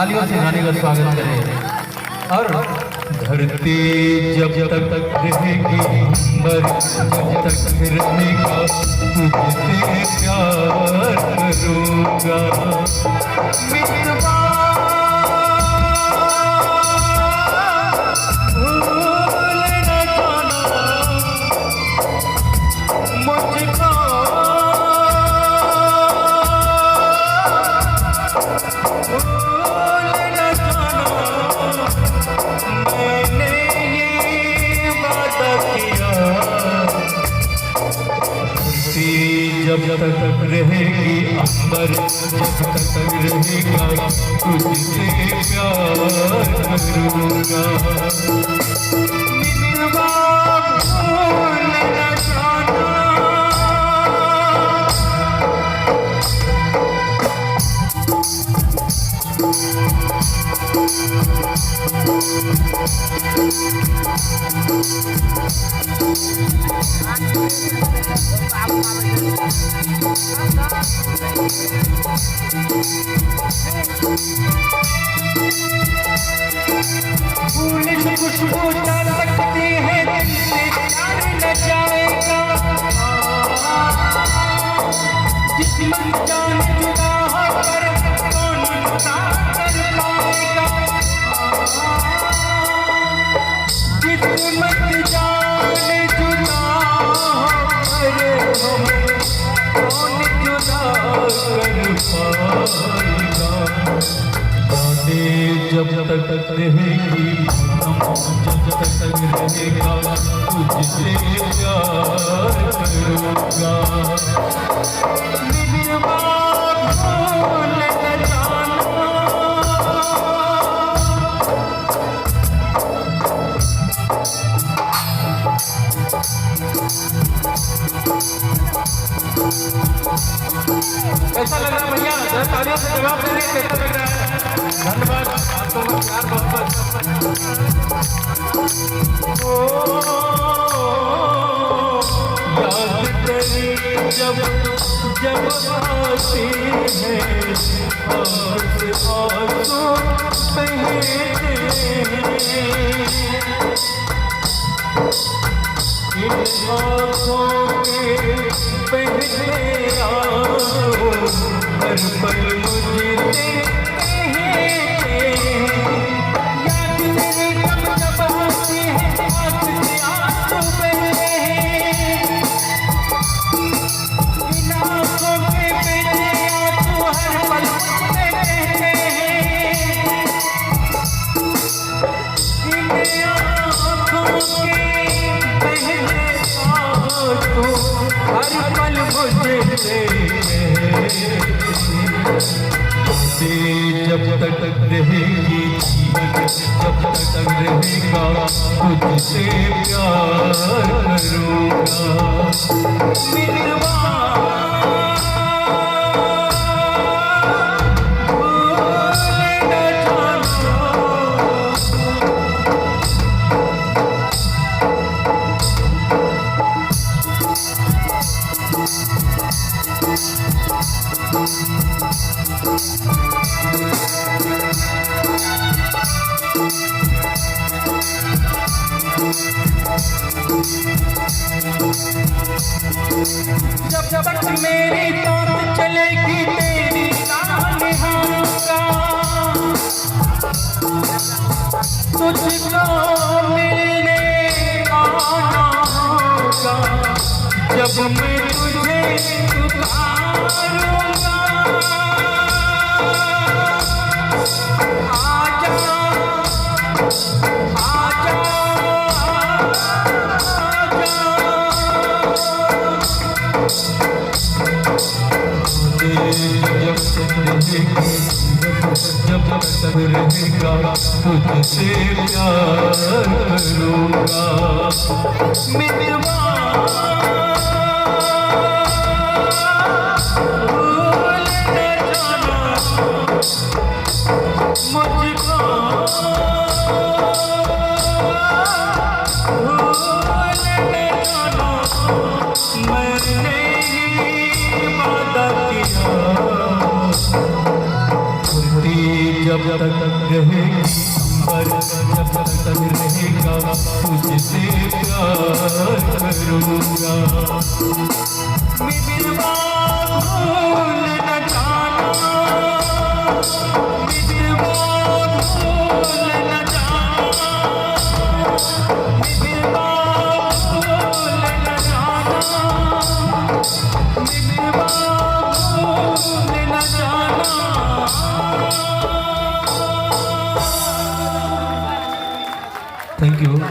तालियों से गाने का स्वागत करें। और धरती जब तक रहेगी, अंबर जब तक रहेगा, तुझसे प्यार करूँगा। मितवा जब तक रहेगी, अंबर जब तक रहेगा, तुझसे प्यार करूँगा। मितवा भूल न जाना, फूल की खुशबू डाल सकती है, दिल से प्यार न जाएगा। जिस्म जान जुदा होकर कौन जुदा कर पाएगा। जिस्म जान जुदा होकर कौन जुदा कर पाएगा। जब तक रहेगी, जब तक रहेगा, तुझसे प्यार करूँगा। मितवा भूल न जाना, कैसा लग रहा है भैया? तालियों से जवाब देंगे, कैसा लग रहा है? धन्यवाद आपको, प्यार मोहब्बत। याद तेरी जब जब आती है, आँख से आंसू बहते हैं। इन आँखों के बहते आंसू हर पल मुझे जब तक रहेगी, जब तक रहेगा, तुझसे प्यार करूँगा। मितवा जब तक मेरी बात चलेगी, तेरी राह निहारूंगा। तुझको मिलने आना होगा, जब मैं तुझे पुकारूंगा। आजा आजा जब तक रहेगा, तुझसे प्यार करूँगा। मितवा भूल न जाना मुझको, भूल न जाना मैंने वादा किया। जब तक रहेगी अंबर, जब तक रहेगा तुझसे प्यार करूँगा। मिलवा भूल न जाना, मिलवा भूल न जाना, मिलवा भूल न जाना, मिलवा भूल न जाना। Thank you.